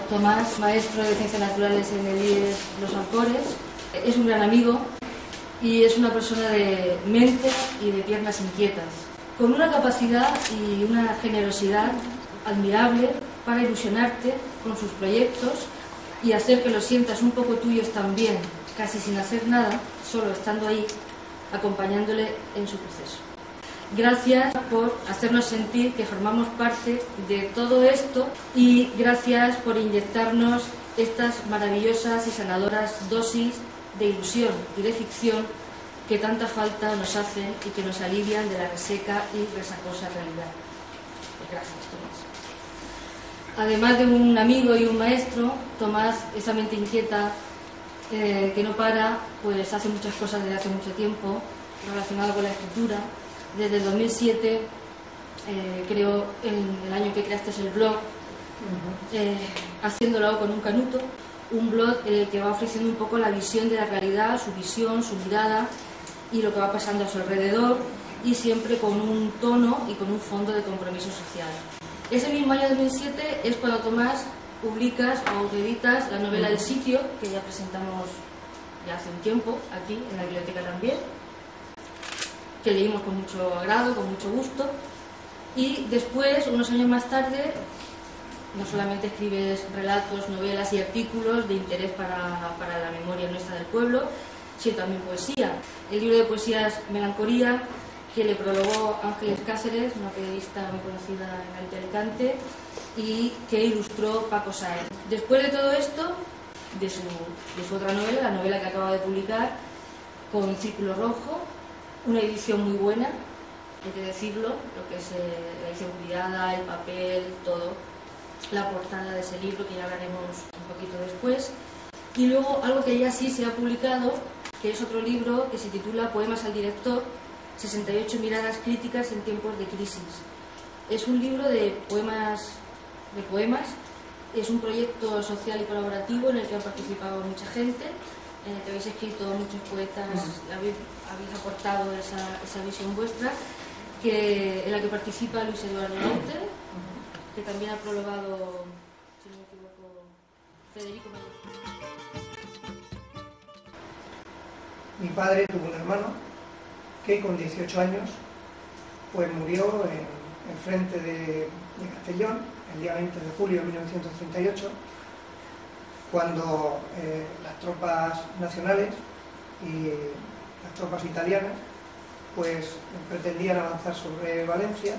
Tomás, maestro de Ciencias Naturales en el IES Los Alcores, es un gran amigo y es una persona de mente y de piernas inquietas, con una capacidad y una generosidad admirable para ilusionarte con sus proyectos y hacer que los sientas un poco tuyos también, casi sin hacer nada, solo estando ahí, acompañándole en su proceso. Gracias por hacernos sentir que formamos parte de todo esto y gracias por inyectarnos estas maravillosas y sanadoras dosis de ilusión y de ficción que tanta falta nos hacen y que nos alivian de la reseca y resacosa realidad. Gracias, Tomás. Además de un amigo y un maestro, Tomás, esa mente inquieta que no para, pues hace muchas cosas desde hace mucho tiempo relacionadas con la escritura. Desde el 2007 creo, en el año que creaste el blog, Haciéndolo con un canuto, un blog en el que va ofreciendo un poco la visión de la realidad, su visión, su mirada y lo que va pasando a su alrededor, y siempre con un tono y con un fondo de compromiso social. Ese mismo año 2007 es cuando, Tomás, publicas o autoeditas la novela El sitio, que ya presentamos ya hace un tiempo aquí en la biblioteca también, que leímos con mucho agrado, con mucho gusto, y después, unos años más tarde, no solamente escribes relatos, novelas y artículos de interés para la memoria nuestra del pueblo, sino también poesía. El libro de poesías Melancolía, que le prologó Ángeles Cáceres, una periodista muy conocida en Alicante, y que ilustró Paco Sáenz. Después de todo esto, de su otra novela, la novela que acaba de publicar, con Círculo Rojo, una edición muy buena, hay que decirlo, lo que es la edición cuidada, el papel, todo, la portada de ese libro, que ya hablaremos un poquito después. Y luego algo que ya sí se ha publicado, que es otro libro que se titula Poemas al director, 68 miradas críticas en tiempos de crisis. Es un libro de poemas, es un proyecto social y colaborativo en el que han participado mucha gente, en el que habéis escrito muchos poetas, habéis aportado esa visión vuestra, en la que participa Luis Eduardo Laute, que también ha prologado, si no me equivoco, Federico Mayor. Mi padre tuvo un hermano que con 18 años pues murió en frente de Castellón el día 20 de julio de 1938, cuando las tropas nacionales y las tropas italianas pues pretendían avanzar sobre Valencia,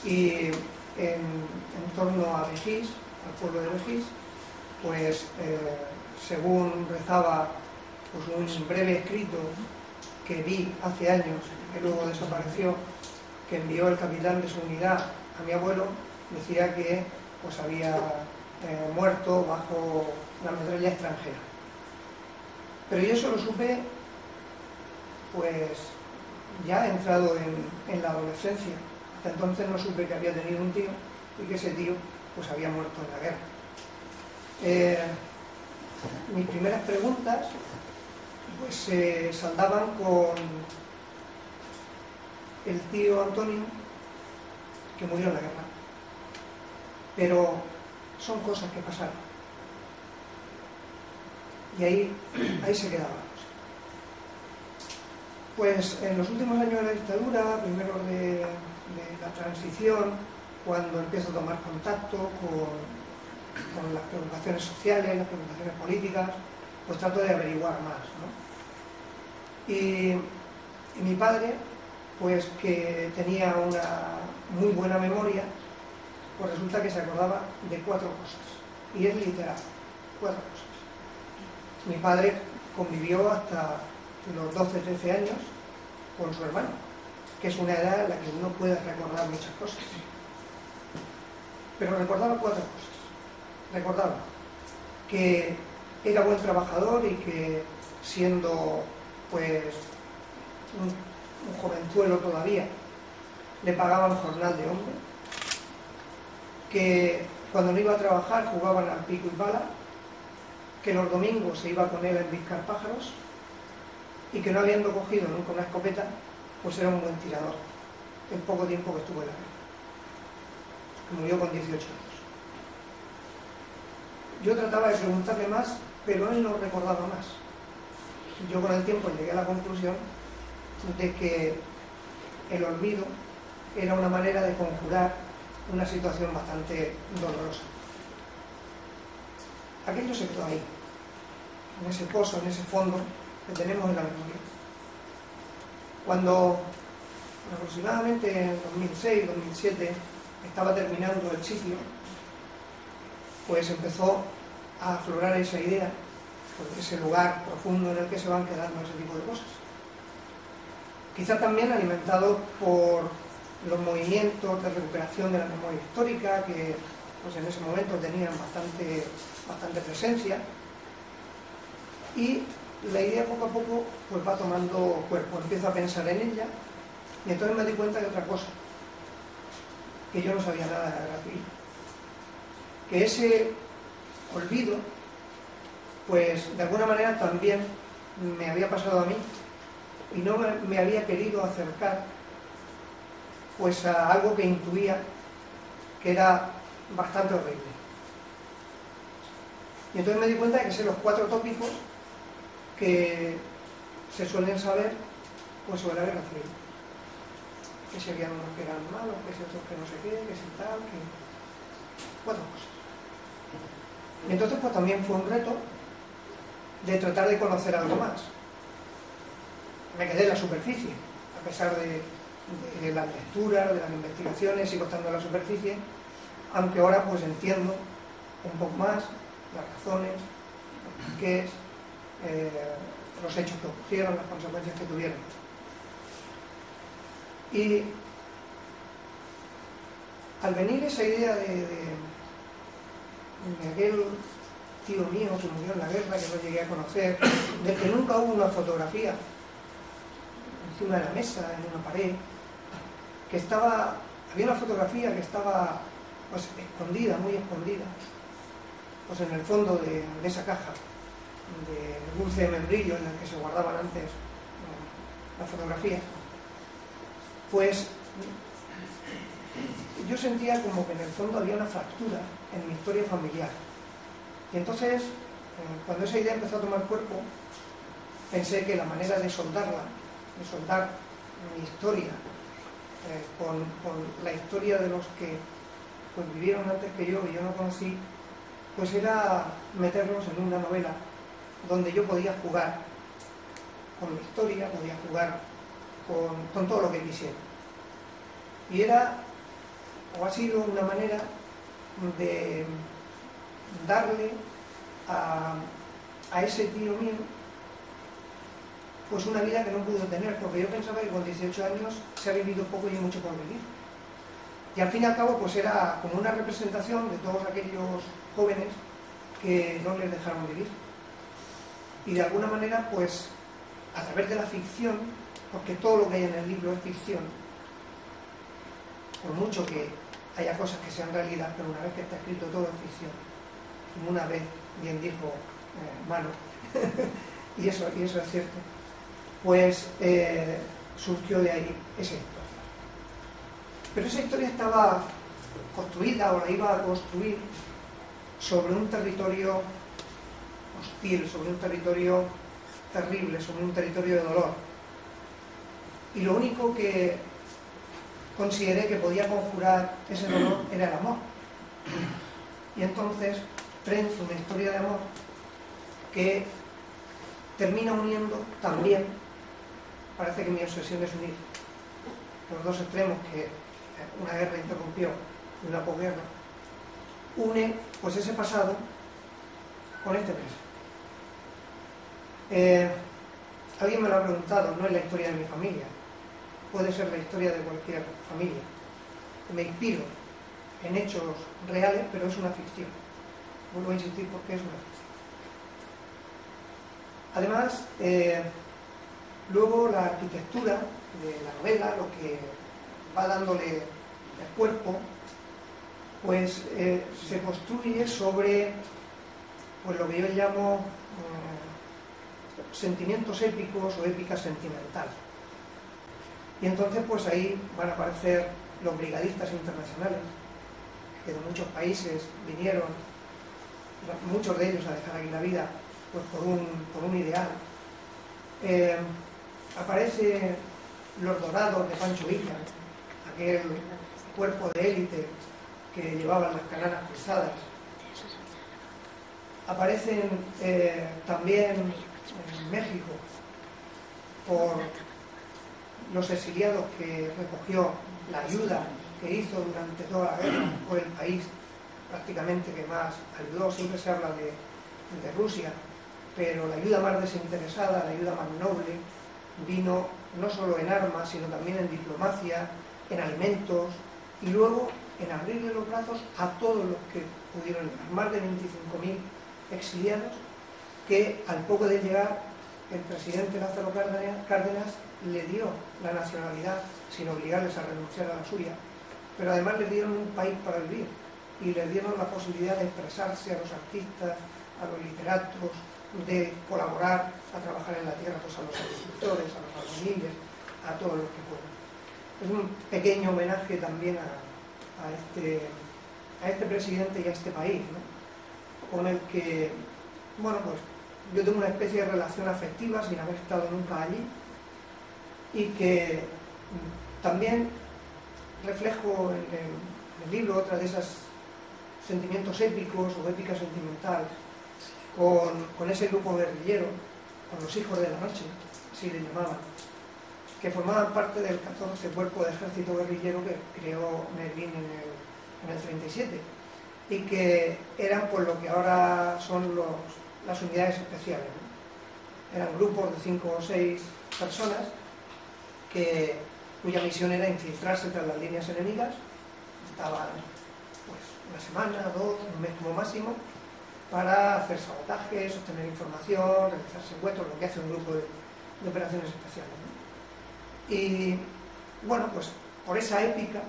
y en torno a Begís, al pueblo de Begís, pues según rezaba pues un breve escrito que vi hace años, que luego desapareció, que envió el capitán de su unidad a mi abuelo, decía que pues había muerto bajo la metralla extranjera. Pero yo eso lo supe pues ya entrado en la adolescencia. Hasta entonces no supe que había tenido un tío y que ese tío pues había muerto en la guerra. Mis primeras preguntas pues se saldaban con el tío Antonio, que murió en la guerra, pero son cosas que pasaron y ahí se quedaba la cosa. Pues en los últimos años de la dictadura, primero de la transición, cuando empiezo a tomar contacto con las preocupaciones sociales, las preocupaciones políticas, pues trato de averiguar más, ¿no? Y mi padre, pues que tenía una muy buena memoria, pues resulta que se acordaba de 4 cosas, y es literal, 4 cosas. Mi padre convivió hasta los 12-13 años con su hermano, que es una edad en la que uno puede recordar muchas cosas, pero recordaba 4 cosas. Recordaba que era buen trabajador y que, siendo pues un jovenzuelo todavía, le pagaban jornal de hombre, que cuando no iba a trabajar jugaban al pico y pala, que los domingos se iba con él a embiscar pájaros, y que no habiendo cogido nunca una escopeta, pues era un buen tirador, en poco tiempo que estuvo en la guerra, que murió con 18 años. yo trataba de preguntarle más, pero él no recordaba más. Yo con el tiempo llegué a la conclusión de que el olvido era una manera de conjurar una situación bastante dolorosa. Aquello se quedó ahí, en ese pozo, en ese fondo que tenemos en la memoria. Cuando aproximadamente en 2006, 2007 estaba terminando el sitio, pues empezó a aflorar esa idea, pues ese lugar profundo en el que se van quedando ese tipo de cosas. Quizá también alimentado por los movimientos de recuperación de la memoria histórica, que pues en ese momento tenían bastante presencia, y la idea poco a poco pues va tomando cuerpo. Empiezo a pensar en ella y entonces me di cuenta de otra cosa, que yo no sabía nada de la guerra civil, que ese olvido pues de alguna manera también me había pasado a mí y no me había querido acercar pues a algo que intuía que era bastante horrible. Y entonces me di cuenta de que sé los 4 tópicos que se suelen saber pues sobre la guerra civil. Que serían unos que eran malos, que si otros que no sé qué, que si tal, que... 4 cosas. Y entonces pues también fue un reto de tratar de conocer algo más. Me quedé en la superficie, a pesar de las lecturas, de las investigaciones, sigo estando en la superficie, aunque ahora pues entiendo un poco más las razones, los porqués, los hechos que ocurrieron, las consecuencias que tuvieron. Y al venir esa idea de aquel tío mío que murió en la guerra, que no llegué a conocer, de que nunca hubo una fotografía encima de la mesa, en una pared, que había una fotografía que estaba pues escondida, muy escondida, pues en el fondo de esa caja de dulce de membrillo en la que se guardaban antes las fotografías. Pues yo sentía como que en el fondo había una fractura en mi historia familiar. Y entonces, cuando esa idea empezó a tomar cuerpo, pensé que la manera de soldarla, de soldar mi historia con la historia de los que pues vivieron antes que yo y yo no conocí, pues era meterlos en una novela donde yo podía jugar con mi historia, podía jugar con todo lo que quisiera. Y era, o ha sido una manera de darle a ese tío mío pues una vida que no pudo tener, porque yo pensaba que con 18 años se ha vivido poco y hay mucho por vivir. Y al fin y al cabo pues era como una representación de todos aquellos jóvenes que no les dejaron vivir. Y de alguna manera pues a través de la ficción, porque todo lo que hay en el libro es ficción, por mucho que haya cosas que sean realidad, pero una vez que está escrito todo es ficción. Como una vez bien dijo Mano, y eso es cierto, pues surgió de ahí esa historia. Pero esa historia estaba construida, o la iba a construir, sobre un territorio hostil, sobre un territorio terrible, sobre un territorio de dolor. Y lo único que consideré que podía conjurar ese dolor era el amor. Y entonces trenzo una historia de amor que termina uniendo también, parece que mi obsesión es unir los dos extremos que una guerra interrumpió y una posguerra, une pues ese pasado con este presente. Alguien me lo ha preguntado, no es la historia de mi familia, puede ser la historia de cualquier familia. Me inspiro en hechos reales, pero es una ficción. Vuelvo a insistir porque es una ficción. Además, luego la arquitectura de la novela, lo que va dándole el cuerpo, pues se construye sobre pues, lo que yo llamo sentimientos épicos o épica sentimental. Y entonces pues ahí van a aparecer los brigadistas internacionales que de muchos países vinieron muchos de ellos a dejar aquí la vida pues por un ideal. Aparece Los Dorados de Pancho Villa, aquel cuerpo de élite que llevaban las cananas cruzadas. Aparecen también en México por los exiliados que recogió, la ayuda que hizo durante toda la guerra. Fue el país prácticamente que más ayudó. Siempre se habla de Rusia, pero la ayuda más desinteresada, la ayuda más noble, vino no solo en armas, sino también en diplomacia, en alimentos y luego en abrirle los brazos a todos los que pudieron llegar. Más de 25.000 exiliados que al poco de llegar el presidente Lázaro Cárdenas le dio la nacionalidad sin obligarles a renunciar a la suya, pero además le dieron un país para vivir y le dieron la posibilidad de expresarse a los artistas, a los literatos, de colaborar, a trabajar en la tierra, pues a los agricultores, a los albañiles, a todos los que puedan. Es un pequeño homenaje también a este presidente y a este país, ¿no? Con el que, bueno, pues yo tengo una especie de relación afectiva sin haber estado nunca allí y que también reflejo en el libro otra de esos sentimientos épicos o épica sentimental con ese grupo guerrillero, con los Hijos de la Noche, así le llamaban, que formaban parte del 14 Cuerpo de Ejército Guerrillero que creó Merlín en el 37 y que eran pues lo que ahora son las unidades especiales, ¿no? Eran grupos de 5 o 6 personas cuya misión era infiltrarse tras las líneas enemigas. Estaban pues una semana, 2, un mes como máximo, para hacer sabotajes, obtener información, realizar secuestros, lo que hace un grupo de operaciones especiales, ¿no? Y bueno, pues por esa épica,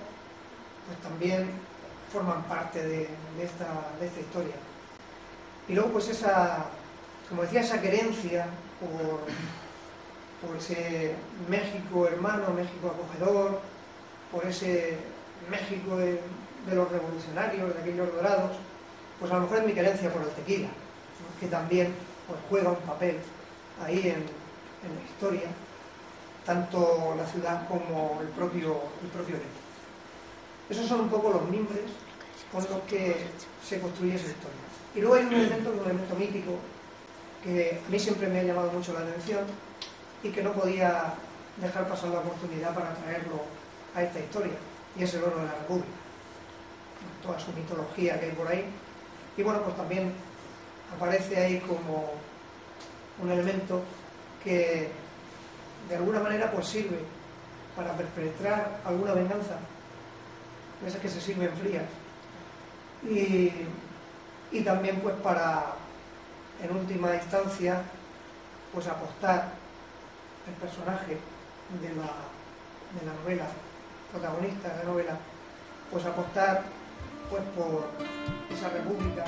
pues también forman parte de esta historia. Y luego pues como decía, esa querencia por ese México hermano, México acogedor, por ese México de los revolucionarios, de aquellos dorados, pues a lo mejor es mi querencia por el tequila, ¿no? Que también pues juega un papel ahí en la historia, tanto la ciudad como el propio Lepe. Esos son un poco los mimbres con los que se construye esa historia. Y luego hay un elemento mítico que a mí siempre me ha llamado mucho la atención y que no podía dejar pasar la oportunidad para traerlo a esta historia, y es el oro de la República, toda su mitología que hay por ahí. Y bueno, pues también aparece ahí como un elemento que de alguna manera pues sirve para perpetrar alguna venganza, esas que se sirven frías, y también pues para, en última instancia, pues apostar el personaje de la novela, protagonista de la novela, pues apostar pues por esa república